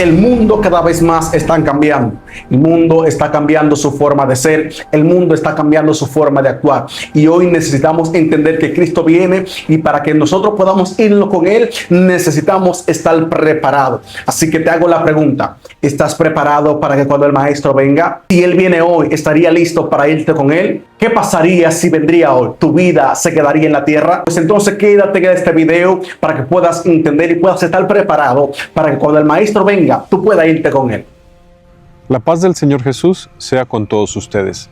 El mundo cada vez más está cambiando. El mundo está cambiando su forma de ser. El mundo está cambiando su forma de actuar. Y hoy necesitamos entender que Cristo viene, y para que nosotros podamos irnos con Él, necesitamos estar preparados. Así que te hago la pregunta: ¿estás preparado para que cuando el Maestro venga? Si Él viene hoy, ¿estaría listo para irte con Él? ¿Qué pasaría si vendría hoy? ¿Tu vida se quedaría en la tierra? Pues entonces quédate en este video para que puedas entender y puedas estar preparado para que cuando el Maestro venga, tú puedas irte con Él. La paz del Señor Jesús sea con todos ustedes.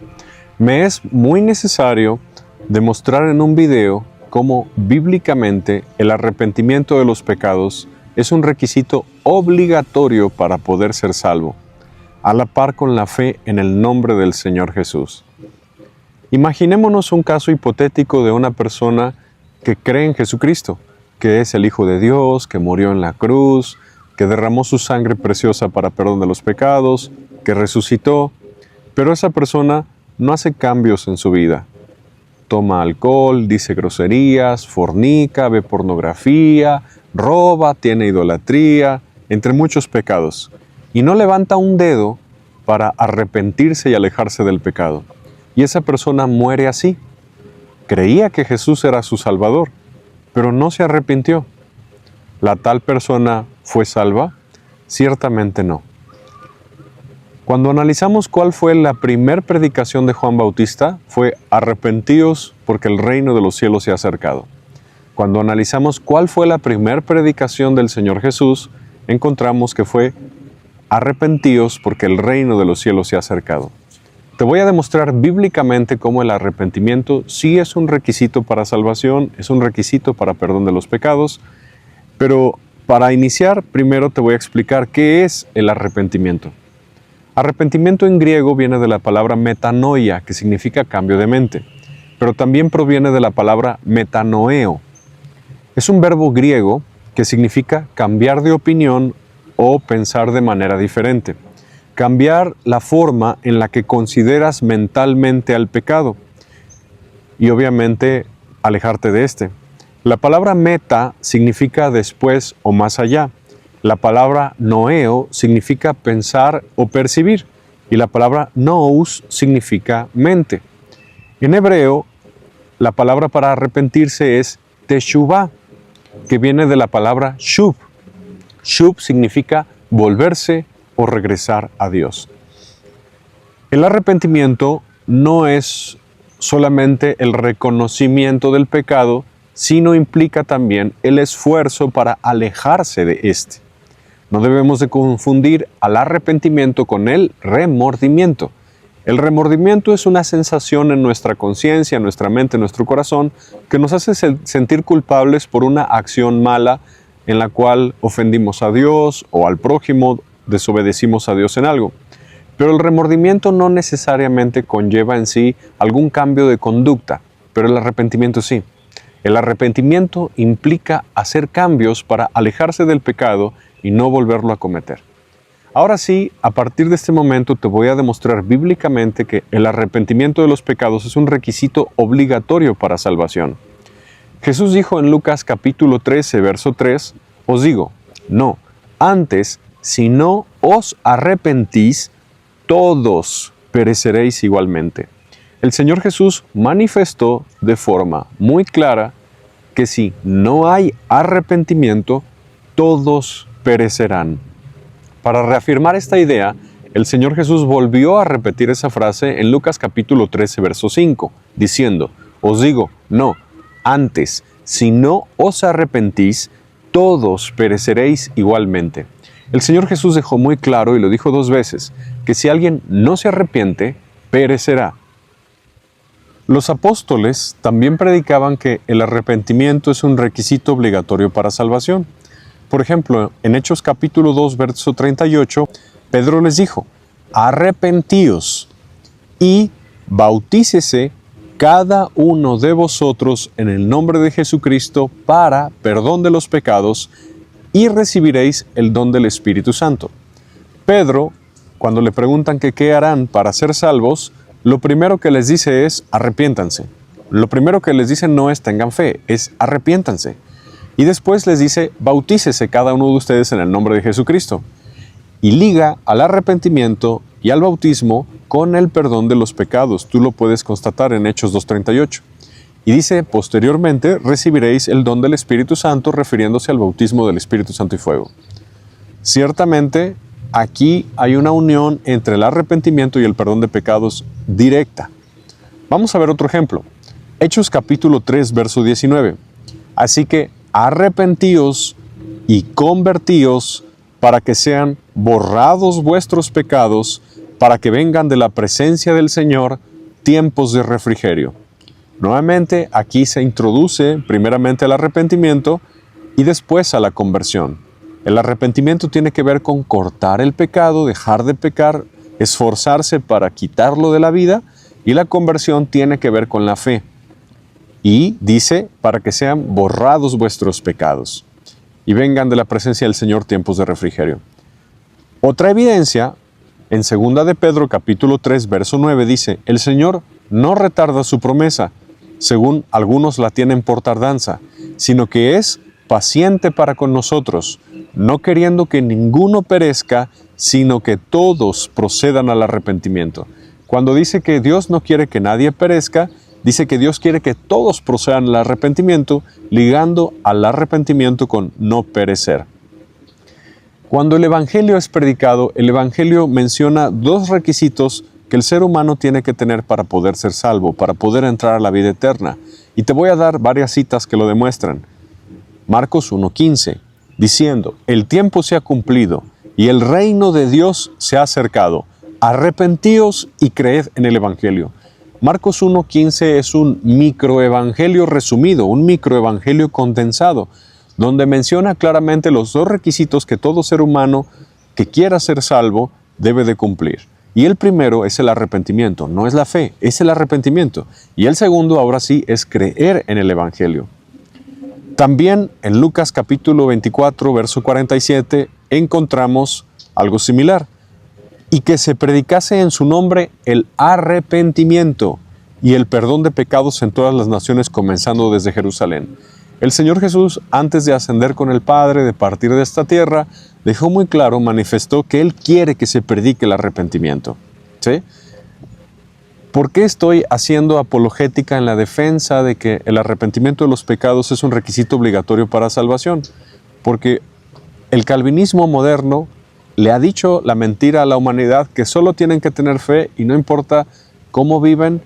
Me es muy necesario demostrar en un video cómo bíblicamente el arrepentimiento de los pecados es un requisito obligatorio para poder ser salvo, a la par con la fe en el nombre del Señor Jesús. Imaginémonos un caso hipotético de una persona que cree en Jesucristo, que es el Hijo de Dios, que murió en la cruz, que derramó su sangre preciosa para perdón de los pecados, que resucitó, pero esa persona no hace cambios en su vida. Toma alcohol, dice groserías, fornica, ve pornografía, roba, tiene idolatría, entre muchos pecados, y no levanta un dedo para arrepentirse y alejarse del pecado. Y esa persona muere así. Creía que Jesús era su Salvador, pero no se arrepintió. ¿La tal persona fue salva? Ciertamente no. Cuando analizamos cuál fue la primer predicación de Juan Bautista, fue arrepentíos porque el reino de los cielos se ha acercado. Cuando analizamos cuál fue la primer predicación del Señor Jesús, encontramos que fue arrepentíos porque el reino de los cielos se ha acercado. Te voy a demostrar bíblicamente cómo el arrepentimiento sí es un requisito para salvación, es un requisito para perdón de los pecados, pero para iniciar, primero te voy a explicar qué es el arrepentimiento. Arrepentimiento en griego viene de la palabra metanoia, que significa cambio de mente, pero también proviene de la palabra metanoeo. Es un verbo griego que significa cambiar de opinión o pensar de manera diferente. Cambiar la forma en la que consideras mentalmente al pecado y obviamente alejarte de este. La palabra meta significa después o más allá. La palabra noeo significa pensar o percibir y la palabra nous significa mente. En hebreo, la palabra para arrepentirse es teshuvah, que viene de la palabra shuv. Shuv significa volverse o regresar a Dios. El arrepentimiento no es solamente el reconocimiento del pecado, sino implica también el esfuerzo para alejarse de este. No debemos de confundir al arrepentimiento con el remordimiento. El remordimiento es una sensación en nuestra conciencia, en nuestra mente, en nuestro corazón, que nos hace sentir culpables por una acción mala en la cual ofendimos a Dios o al prójimo, desobedecimos a Dios en algo. Pero el remordimiento no necesariamente conlleva en sí algún cambio de conducta, pero el arrepentimiento sí. El arrepentimiento implica hacer cambios para alejarse del pecado y no volverlo a cometer. Ahora sí, a partir de este momento te voy a demostrar bíblicamente que el arrepentimiento de los pecados es un requisito obligatorio para salvación. Jesús dijo en Lucas capítulo 13, verso 3, os digo, no, antes, si no os arrepentís, todos pereceréis igualmente. El Señor Jesús manifestó de forma muy clara que si no hay arrepentimiento, todos perecerán. Para reafirmar esta idea, el Señor Jesús volvió a repetir esa frase en Lucas capítulo 13, verso 5, diciendo, os digo, no, antes, si no os arrepentís, todos pereceréis igualmente. El Señor Jesús dejó muy claro, y lo dijo 2 veces, que si alguien no se arrepiente, perecerá. Los apóstoles también predicaban que el arrepentimiento es un requisito obligatorio para salvación. Por ejemplo, en Hechos capítulo 2, verso 38, Pedro les dijo, arrepentíos y bautícese cada uno de vosotros en el nombre de Jesucristo para perdón de los pecados y recibiréis el don del Espíritu Santo. Pedro, cuando le preguntan que qué harán para ser salvos, lo primero que les dice es arrepiéntanse. Lo primero que les dice no es tengan fe, es arrepiéntanse. Y después les dice bautícese cada uno de ustedes en el nombre de Jesucristo. y liga al arrepentimiento y al bautismo con el perdón de los pecados. Tú lo puedes constatar en Hechos 2:38. Y dice, posteriormente recibiréis el don del Espíritu Santo, refiriéndose al bautismo del Espíritu Santo y fuego. Ciertamente, aquí hay una unión entre el arrepentimiento y el perdón de pecados directa. Vamos a ver otro ejemplo. Hechos capítulo 3, verso 19. Así que arrepentíos y convertíos para que sean borrados vuestros pecados, para que vengan de la presencia del Señor tiempos de refrigerio. Nuevamente, aquí se introduce primeramente el arrepentimiento y después a la conversión. El arrepentimiento tiene que ver con cortar el pecado, dejar de pecar, esforzarse para quitarlo de la vida, y la conversión tiene que ver con la fe. Y dice, para que sean borrados vuestros pecados y vengan de la presencia del Señor tiempos de refrigerio. Otra evidencia, en 2 de Pedro capítulo 3, verso 9, dice, el Señor no retarda su promesa, según algunos la tienen por tardanza, sino que es paciente para con nosotros, no queriendo que ninguno perezca, sino que todos procedan al arrepentimiento. Cuando dice que Dios no quiere que nadie perezca, dice que Dios quiere que todos procedan al arrepentimiento, ligando al arrepentimiento con no perecer. Cuando el Evangelio es predicado, el Evangelio menciona dos requisitos que el ser humano tiene que tener para poder ser salvo, para poder entrar a la vida eterna. Y te voy a dar varias citas que lo demuestran. Marcos 1:15, diciendo, el tiempo se ha cumplido y el reino de Dios se ha acercado. Arrepentíos y creed en el Evangelio. Marcos 1:15 es un microevangelio resumido, un microevangelio condensado, donde menciona claramente los dos requisitos que todo ser humano que quiera ser salvo debe de cumplir. Y el primero es el arrepentimiento, no es la fe, es el arrepentimiento. Y el segundo, ahora sí, es creer en el Evangelio. También en Lucas capítulo 24, verso 47, encontramos algo similar. Y que se predicase en su nombre el arrepentimiento y el perdón de pecados en todas las naciones, comenzando desde Jerusalén. El Señor Jesús, antes de ascender con el Padre, de partir de esta tierra, dejó muy claro, manifestó que Él quiere que se predique el arrepentimiento. ¿Sí? ¿Por qué estoy haciendo apologética en la defensa de que el arrepentimiento de los pecados es un requisito obligatorio para salvación? Porque el calvinismo moderno le ha dicho la mentira a la humanidad que solo tienen que tener fe y no importa cómo viven,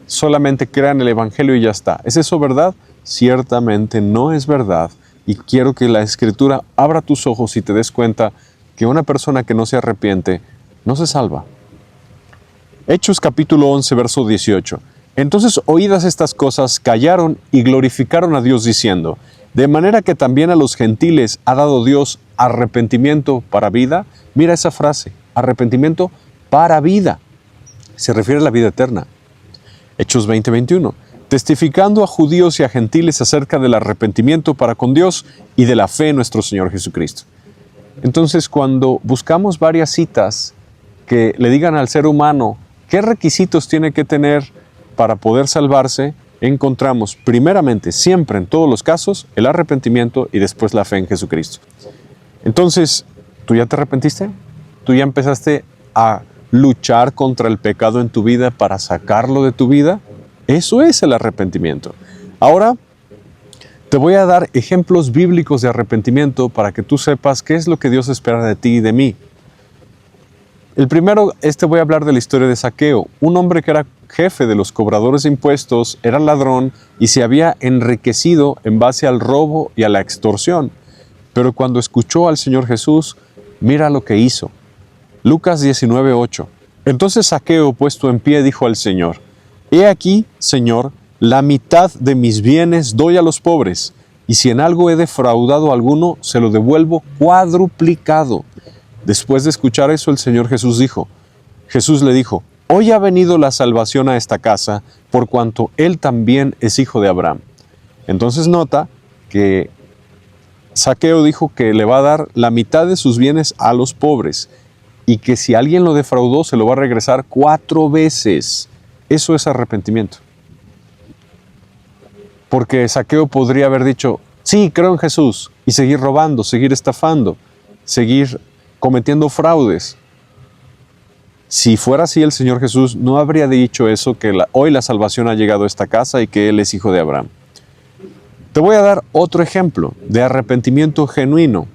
solamente crean el Evangelio y ya está. ¿Es eso verdad? Ciertamente no es verdad. Y quiero que la Escritura abra tus ojos y te des cuenta que una persona que no se arrepiente no se salva. Hechos capítulo 11, verso 18. Entonces, oídas estas cosas, callaron y glorificaron a Dios diciendo, de manera que también a los gentiles ha dado Dios arrepentimiento para vida. Mira esa frase, arrepentimiento para vida. Se refiere a la vida eterna. Hechos 20:21. Testificando a judíos y a gentiles acerca del arrepentimiento para con Dios y de la fe en nuestro Señor Jesucristo. Entonces, cuando buscamos varias citas que le digan al ser humano qué requisitos tiene que tener para poder salvarse, encontramos primeramente, siempre en todos los casos, el arrepentimiento y después la fe en Jesucristo. Entonces, ¿tú ya te arrepentiste? ¿Tú ya empezaste a luchar contra el pecado en tu vida para sacarlo de tu vida? Eso es el arrepentimiento. Ahora, te voy a dar ejemplos bíblicos de arrepentimiento para que tú sepas qué es lo que Dios espera de ti y de mí. El primero, voy a hablar de la historia de Zaqueo, un hombre que era jefe de los cobradores de impuestos, era ladrón y se había enriquecido en base al robo y a la extorsión. Pero cuando escuchó al Señor Jesús, mira lo que hizo. Lucas 19:8. Entonces Zaqueo, puesto en pie, dijo al Señor, He aquí, Señor, la mitad de mis bienes doy a los pobres, y si en algo he defraudado a alguno, se lo devuelvo cuadruplicado. Después de escuchar eso, el Señor Jesús le dijo, Hoy ha venido la salvación a esta casa, por cuanto él también es hijo de Abraham. Entonces nota que Zaqueo dijo que le va a dar la mitad de sus bienes a los pobres, y que si alguien lo defraudó, se lo va a regresar 4 veces. Eso es arrepentimiento. Porque Zaqueo podría haber dicho, sí, creo en Jesús, y seguir robando, seguir estafando, seguir cometiendo fraudes. Si fuera así, el Señor Jesús no habría dicho eso, que hoy la salvación ha llegado a esta casa y que Él es hijo de Abraham. Te voy a dar otro ejemplo de arrepentimiento genuino.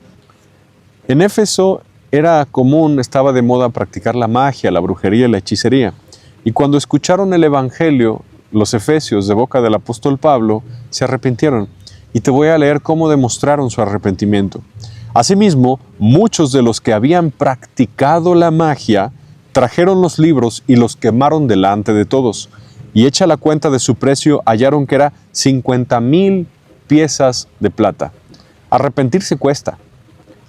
En Éfeso era común, estaba de moda practicar la magia, la brujería y la hechicería. Y cuando escucharon el Evangelio, los efesios de boca del apóstol Pablo, se arrepintieron. Y te voy a leer cómo demostraron su arrepentimiento. Asimismo, muchos de los que habían practicado la magia trajeron los libros y los quemaron delante de todos. Y hecha la cuenta de su precio, hallaron que era 50,000 piezas de plata. Arrepentirse cuesta.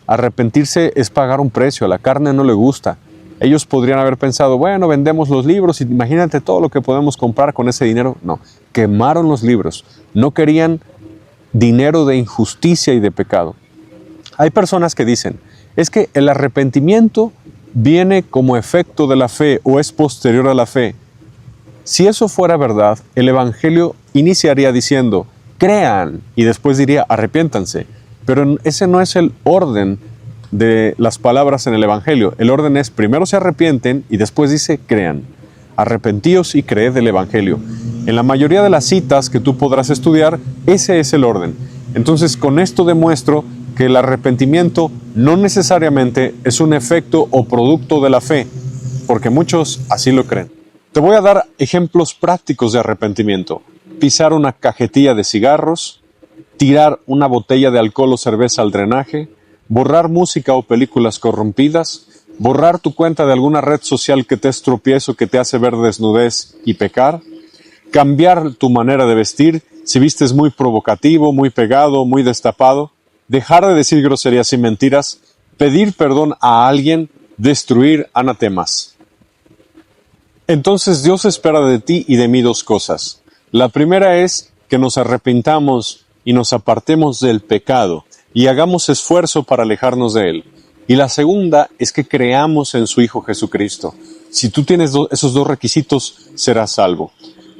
Arrepentirse es pagar un precio. A la carne no le gusta. Ellos podrían haber pensado, bueno, vendemos los libros y imagínate todo lo que podemos comprar con ese dinero. No, quemaron los libros. No querían dinero de injusticia y de pecado. Hay personas que dicen, es que el arrepentimiento viene como efecto de la fe o es posterior a la fe. Si eso fuera verdad, el Evangelio iniciaría diciendo, crean, y después diría, arrepiéntanse. Pero ese no es el orden de las palabras en el Evangelio. El orden es, primero se arrepienten y después dice, crean. Arrepentíos y creed del Evangelio. En la mayoría de las citas que tú podrás estudiar, ese es el orden. Entonces, con esto demuestro que el arrepentimiento no necesariamente es un efecto o producto de la fe, porque muchos así lo creen. Te voy a dar ejemplos prácticos de arrepentimiento. Pisar una cajetilla de cigarros, tirar una botella de alcohol o cerveza al drenaje, borrar música o películas corrompidas, borrar tu cuenta de alguna red social que te es tropiezo, que te hace ver desnudez y pecar, cambiar tu manera de vestir, si vistes muy provocativo, muy pegado, muy destapado, dejar de decir groserías y mentiras, pedir perdón a alguien, destruir anatemas. Entonces Dios espera de ti y de mí dos cosas. La primera es que nos arrepintamos y nos apartemos del pecado y hagamos esfuerzo para alejarnos de él. Y la segunda es que creamos en su Hijo Jesucristo. Si tú tienes esos dos requisitos, serás salvo.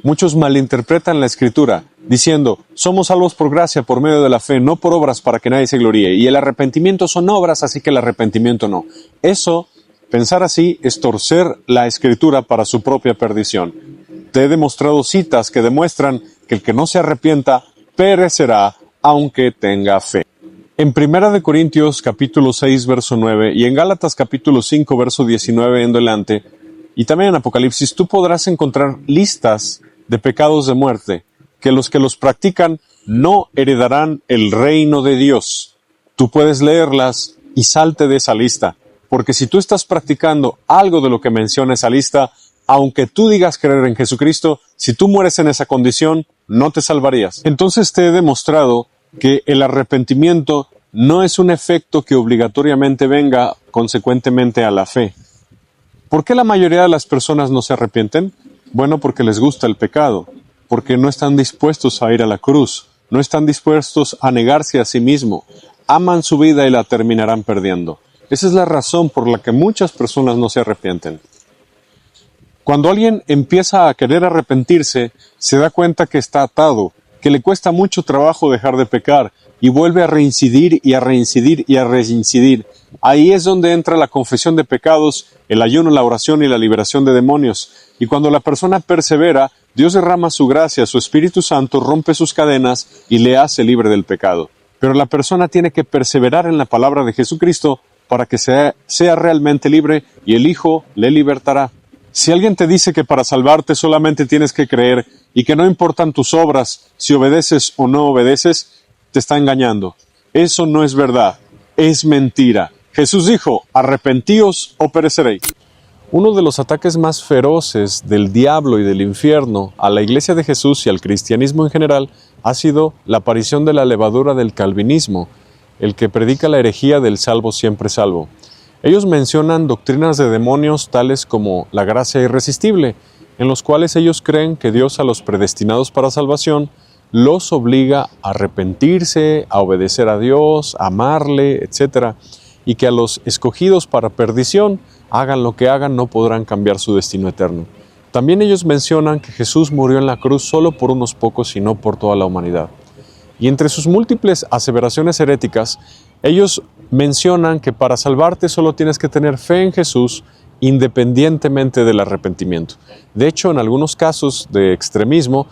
Muchos malinterpretan la Escritura, diciendo, somos salvos por gracia, por medio de la fe, no por obras para que nadie se gloríe. Y el arrepentimiento son obras, así que el arrepentimiento no. Eso, pensar así, es torcer la Escritura para su propia perdición. Te he demostrado citas que demuestran que el que no se arrepienta perecerá, aunque tenga fe. En 1 Corintios capítulo 6, verso 9, y en Gálatas capítulo 5, verso 19 en adelante, y también en Apocalipsis, tú podrás encontrar listas de pecados de muerte, que los practican no heredarán el reino de Dios. Tú puedes leerlas y salte de esa lista, porque si tú estás practicando algo de lo que menciona esa lista, aunque tú digas creer en Jesucristo, si tú mueres en esa condición, no te salvarías. Entonces te he demostrado que el arrepentimiento no es un efecto que obligatoriamente venga consecuentemente a la fe. ¿Por qué la mayoría de las personas no se arrepienten? Bueno, porque les gusta el pecado, porque no están dispuestos a ir a la cruz, no están dispuestos a negarse a sí mismo, aman su vida y la terminarán perdiendo. Esa es la razón por la que muchas personas no se arrepienten. Cuando alguien empieza a querer arrepentirse, se da cuenta que está atado, que le cuesta mucho trabajo dejar de pecar y vuelve a reincidir y a reincidir y a reincidir. Ahí es donde entra la confesión de pecados, el ayuno, la oración y la liberación de demonios. Y cuando la persona persevera, Dios derrama su gracia, su Espíritu Santo rompe sus cadenas y le hace libre del pecado. Pero la persona tiene que perseverar en la palabra de Jesucristo para que sea realmente libre y el Hijo le libertará. Si alguien te dice que para salvarte solamente tienes que creer y que no importan tus obras, si obedeces o no obedeces, te está engañando. Eso no es verdad, es mentira. Jesús dijo, arrepentíos o pereceréis. Uno de los ataques más feroces del diablo y del infierno a la Iglesia de Jesús y al cristianismo en general ha sido la aparición de la levadura del calvinismo, el que predica la herejía del salvo siempre salvo. Ellos mencionan doctrinas de demonios tales como la gracia irresistible, en los cuales ellos creen que Dios a los predestinados para salvación los obliga a arrepentirse, a obedecer a Dios, a amarle, etc. Y que a los escogidos para perdición, hagan lo que hagan, no podrán cambiar su destino eterno. También ellos mencionan que Jesús murió en la cruz solo por unos pocos y no por toda la humanidad. Y entre sus múltiples aseveraciones heréticas, ellos mencionan que para salvarte solo tienes que tener fe en Jesús independientemente del arrepentimiento. De hecho, en algunos casos de extremismo,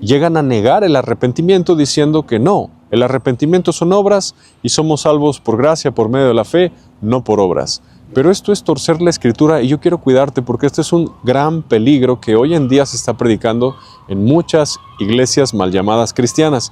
llegan a negar el arrepentimiento diciendo que no, el arrepentimiento son obras y somos salvos por gracia, por medio de la fe, no por obras. Pero esto es torcer la Escritura y yo quiero cuidarte porque este es un gran peligro que hoy en día se está predicando en muchas iglesias mal llamadas cristianas.